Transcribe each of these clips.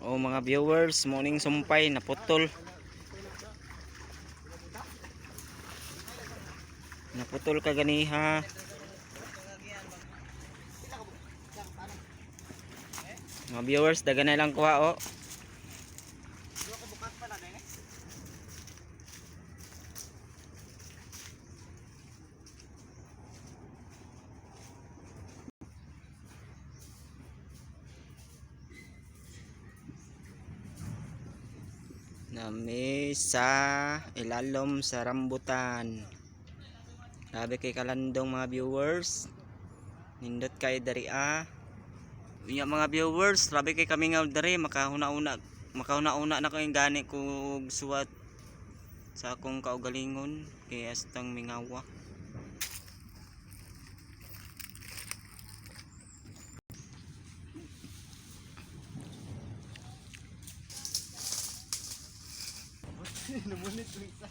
O mga viewers, morning sumpay naputol. Naputol kaganiha. Mga viewers, dagan na lang kuha o. Nami sa ilalom sa rambutan. Grabe kay kalandong mga viewers. Nindot kay dari Unya mga viewers, grabe kay kami nga dari makauna-una na kay gani kog suwat sa akong kaugalingon kay astang mingawa. Namunit sa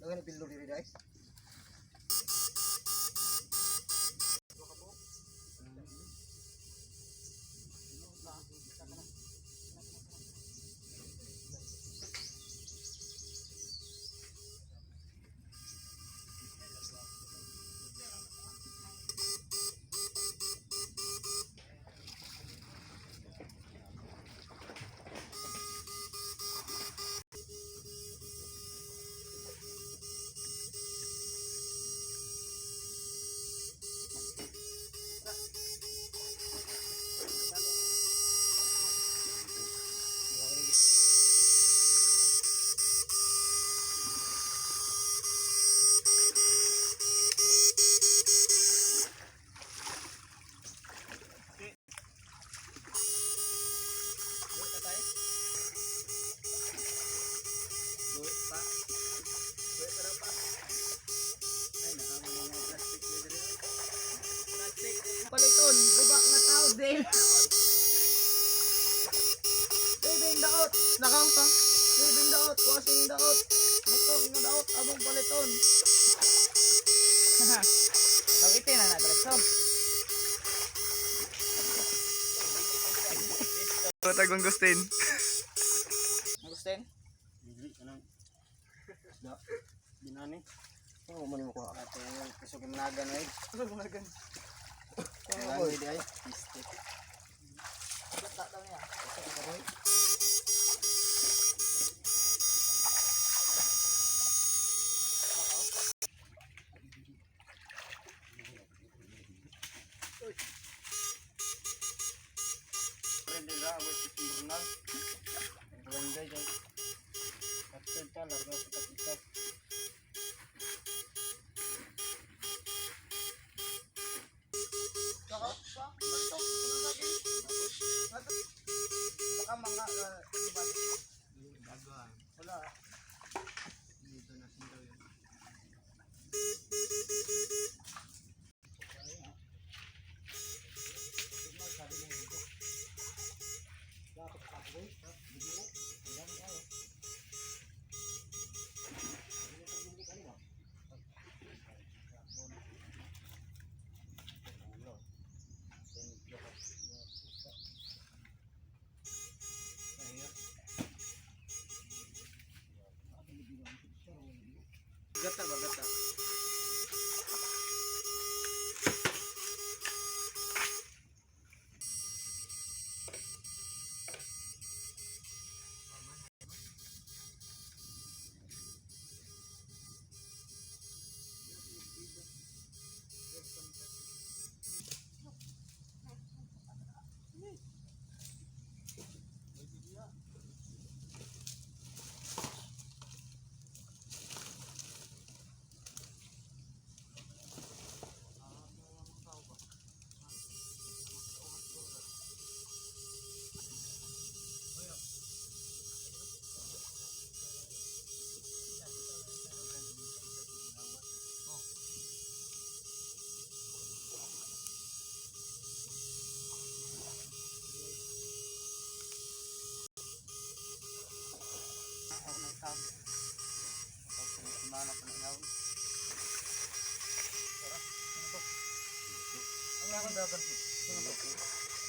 Lagan pildo diri guys. Paliton, guba nga tao din. Bibing daot, nakaw pa. Bibing daot, wasing daot. Motor nga daot, abong paliton. Tawitin na natin. Tagong Gustin. Gustin? Bili ka ng isda. Binani. Oo, mani mo ko. Ate, kusog imnagan ay. Kusog imnagan. Oo, hindi ay. Piste. Bata daw niya. Prendela awet jurnal. Renday jay. Kapten ta larga kita. Baka mga wala. Dito na sindaw yun. Gata ba gata?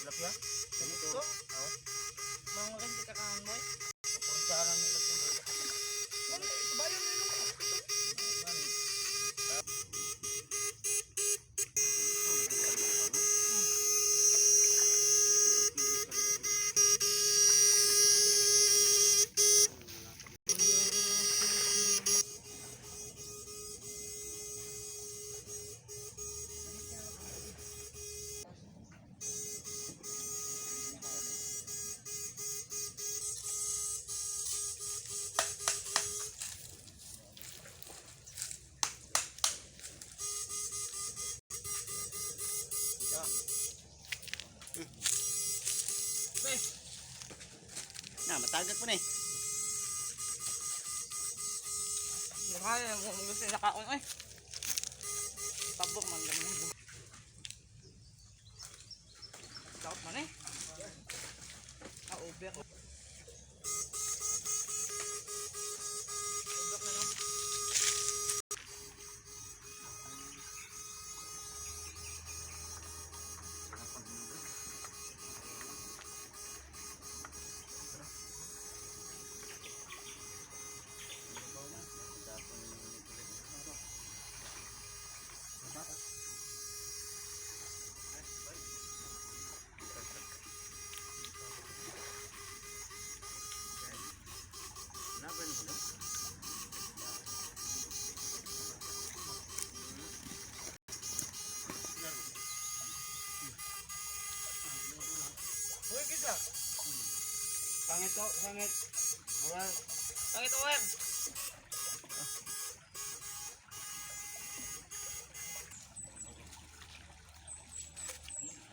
Tilapia? Ganito? Oo. Mga maganda kakahan mo eh. Punta lang nila dito. Ito ba yun? Na, matagag po na eh. Nakaya yung gusto nila kaon eh. Tabok man ganun. Takot man eh. Over. Sangit to, sangit. Awal. Sangit awal.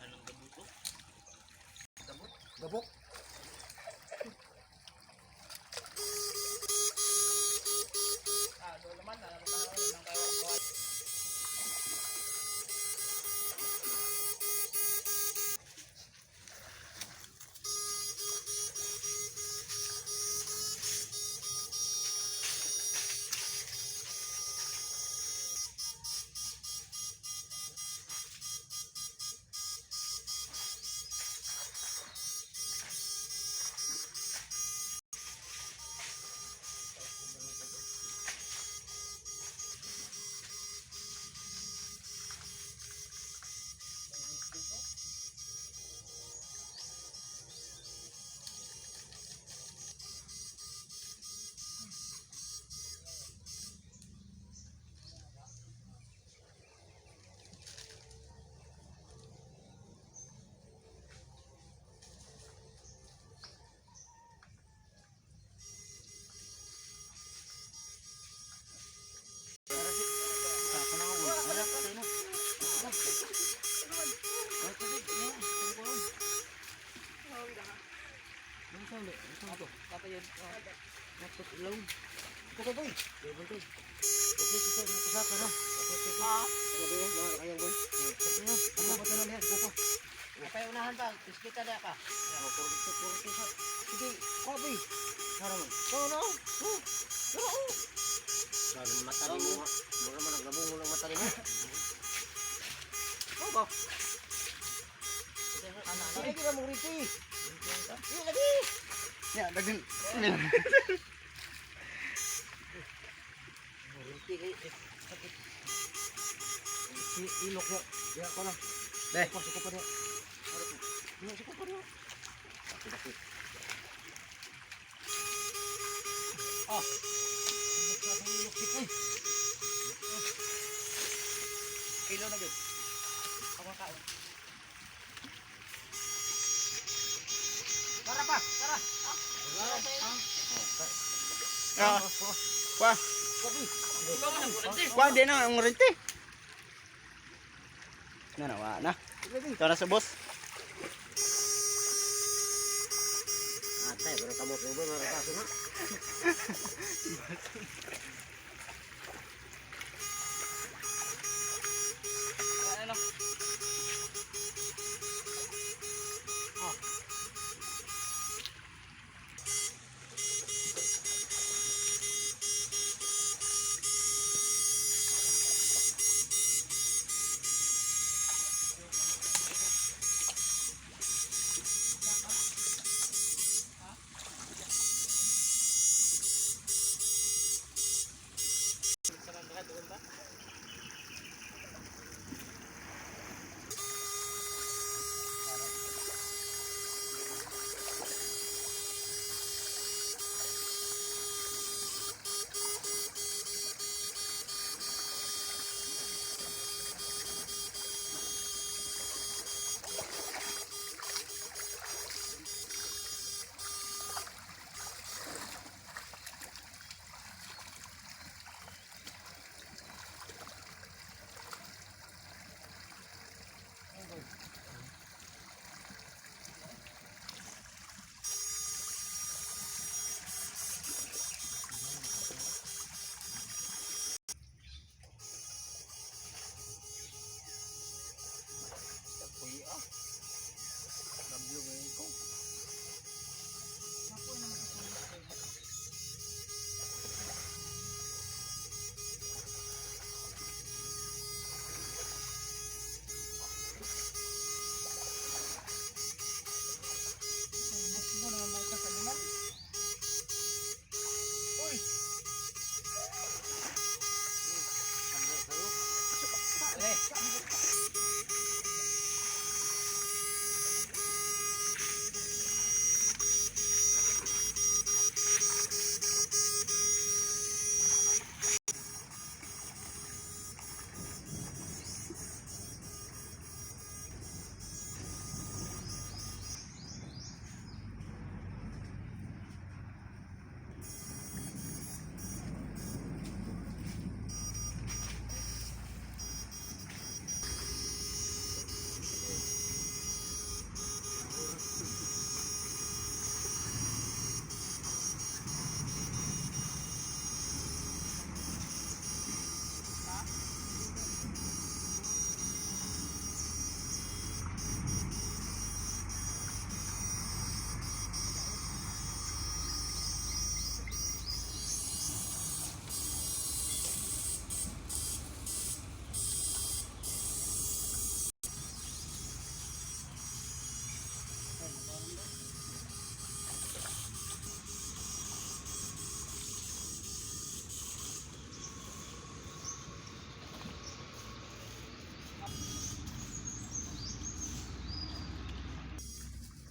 Anong gabuto? Gabok? Gabok. Doon naman, alam mo ka ng kawat. Apa yun? Dapat ilaw. Ito boy. Boy. Okay, sisa na pasaka na. Ah. Ano ba yun? Mga kayang boy. Ano ba ito na niya? Buko. Apa yung unahan ba? Piskita na ka. Sige, kwa boy. Sara mo. No. Sara mo mata rin mo. Mura mo naglabong mo ng mata rin mo. Ano ba? Ano kita mo rito eh. Iya lagi. Ya, daging. Sakit. Ilok ya. Ya ko na. Deh. Suko pa niya. Suko pa niya. Sakit. Ah. Ilok dito. Kilo na gud. Ako kaon. Tara pa, tara. Ah. Wah, wah din na ang rente. Nawa na. Tara sa boss. Atay, pero kamot mo ba marakaso na?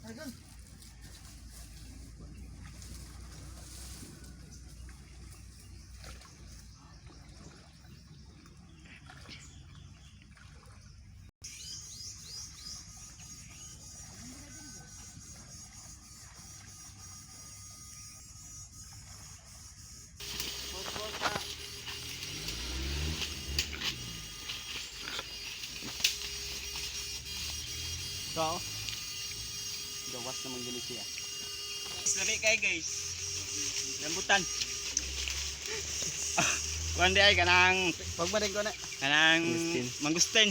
Ano? So, gawas naman gini siya. Labi kay guys. Rambutan. Kuan di ay kanang Pagmanig ko na. kanang Mangustin. mangustin.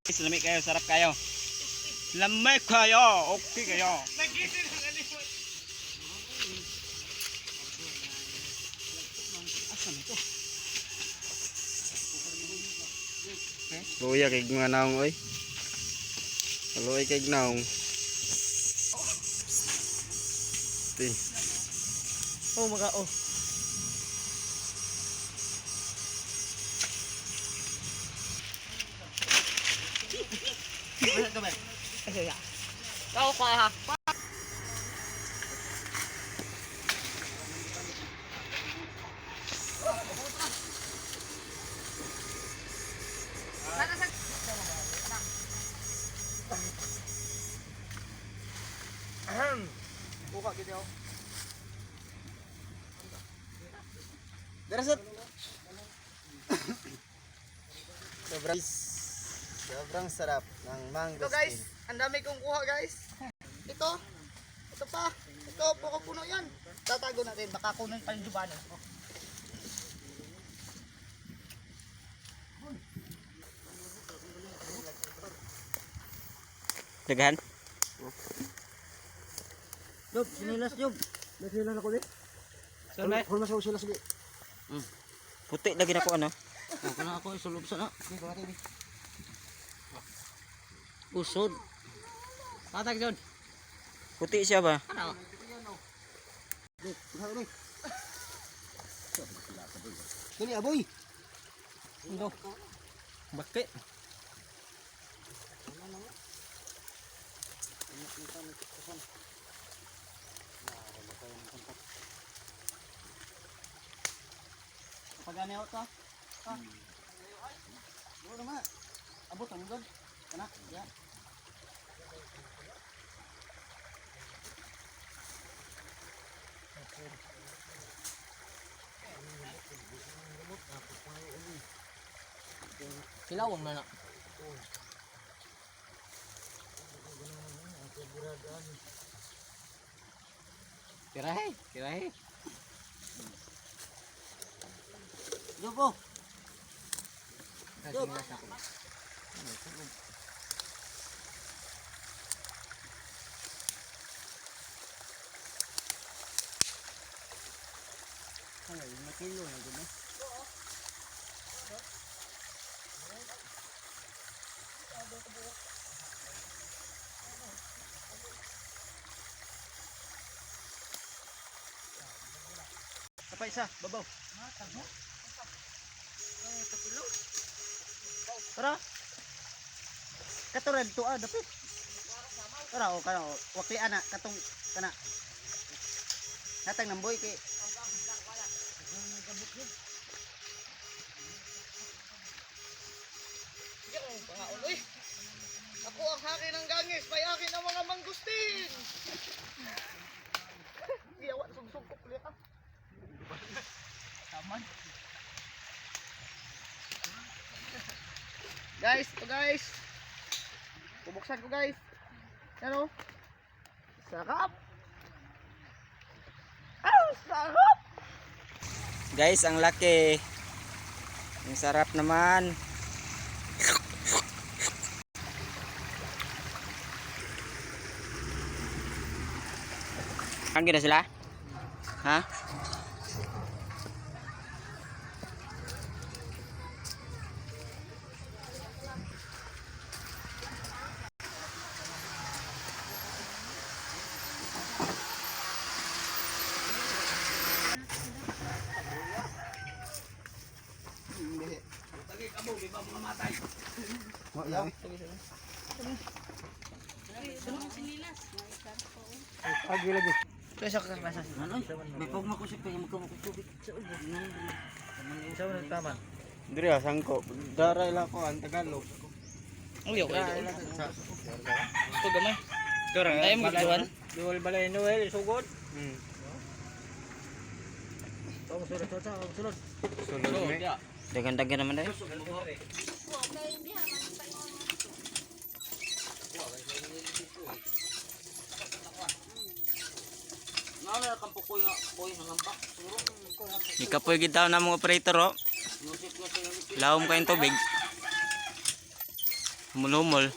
Guys, lami kayo, sarap kayo. Lamay kayo, okay kayo. Asan ito? Luya kay mga naong oy. Luya kay naong. Ti. Oh, maka oh. Kau pa ha. Buka gid ako. Darasot. Sobrang sarap ng mango. Ito guys, ang dami kong kuha guys. Ito pa. Ito, puno yan. Tatago natin, baka kunin pa yung jubano. Daghan. Job, sinilas Job. Sinilas ako din. Saan Hulmas ako sila sige. Puti lagi na ko ano. Kana ako isulog sana. Dito natin. Usod. Patag John. Puti siya ba? Ano? Dali aboy. Ito. Bakit? Pagani ako to. Duro naman. Abot ang god. Kana, ya. Silawang na na. Kirahe. Jobo. Job. Ay, makilo na gud. Apa isa, babaw. Tara. Katurad to dapit. Tara o kana wakli ana katong kana. Natang namboy kay ako ang haki ng gangis, may akin ang mga mangustin. Iyawa, sugsug ko kulit ah. Taman. Guys, ito guys. Bubuksan ko guys. Ano? Sarap. Sarap. Guys, ang laki. Ang sarap naman. Kan na sila? Ha? Lagi. Kaya ka basa. Ano? May pagma ko siya pero magkamo ko tubig sa ulo. Sa ulo tama. Diri sangko. Daray la ko ang Tagalog. Uy, okay. Ito gamay. Turang Tayo mo gituan. Dual balay Noel sugod. Sulod. Sulod me. Dagan-dagan naman dai. Nala kampo ko nga boy nang lampak. Ikapoy gid daw na mga operator oh. Lawom kayong tubig. Humul-humul.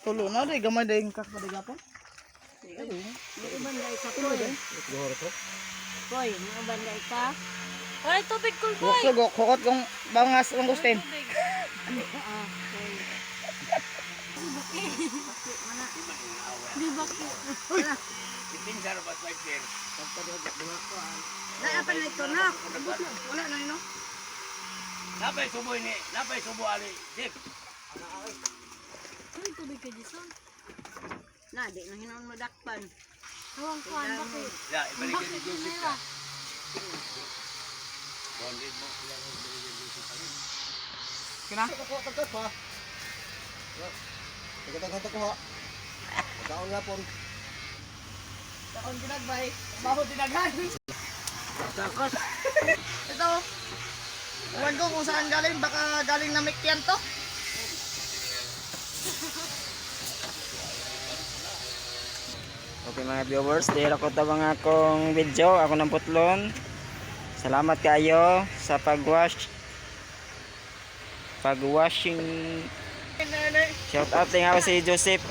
Tulo na rin, gamay dahil kakpadagapon. Banday ka po. Boy, mga banday ka. Wala tubig ko, boy. Buksog, hukot kong bangas ng gustin. Di ba? Apa na ito na? Wala na yun, no? Napay subo ini, napay subo ali. Dip. Ay, tubig ka, Jason. Na, di na hinon madakpan. Huwag ko, bakit? Ya, ibalik ni Joseph ka. Kina? Tagkat pa. Tagkat ko ha. Daon nga po. Daon ginagbay. Baho dinaghan. Takos. Ito. Ewan ko kung saan galing. Baka galing na Mikyan to. Okay mga viewers, dahil ako tabang akong video, ako ng putlon. Salamat kayo sa pagwashing. Shout out din ako si Joseph,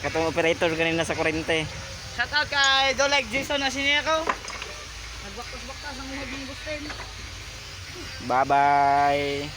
katong operator kanina sa kurente. Shout out kay Doleg Jason na siniya ko. Nagbaktas-baktas ang muhag ng Gustin. Bye bye.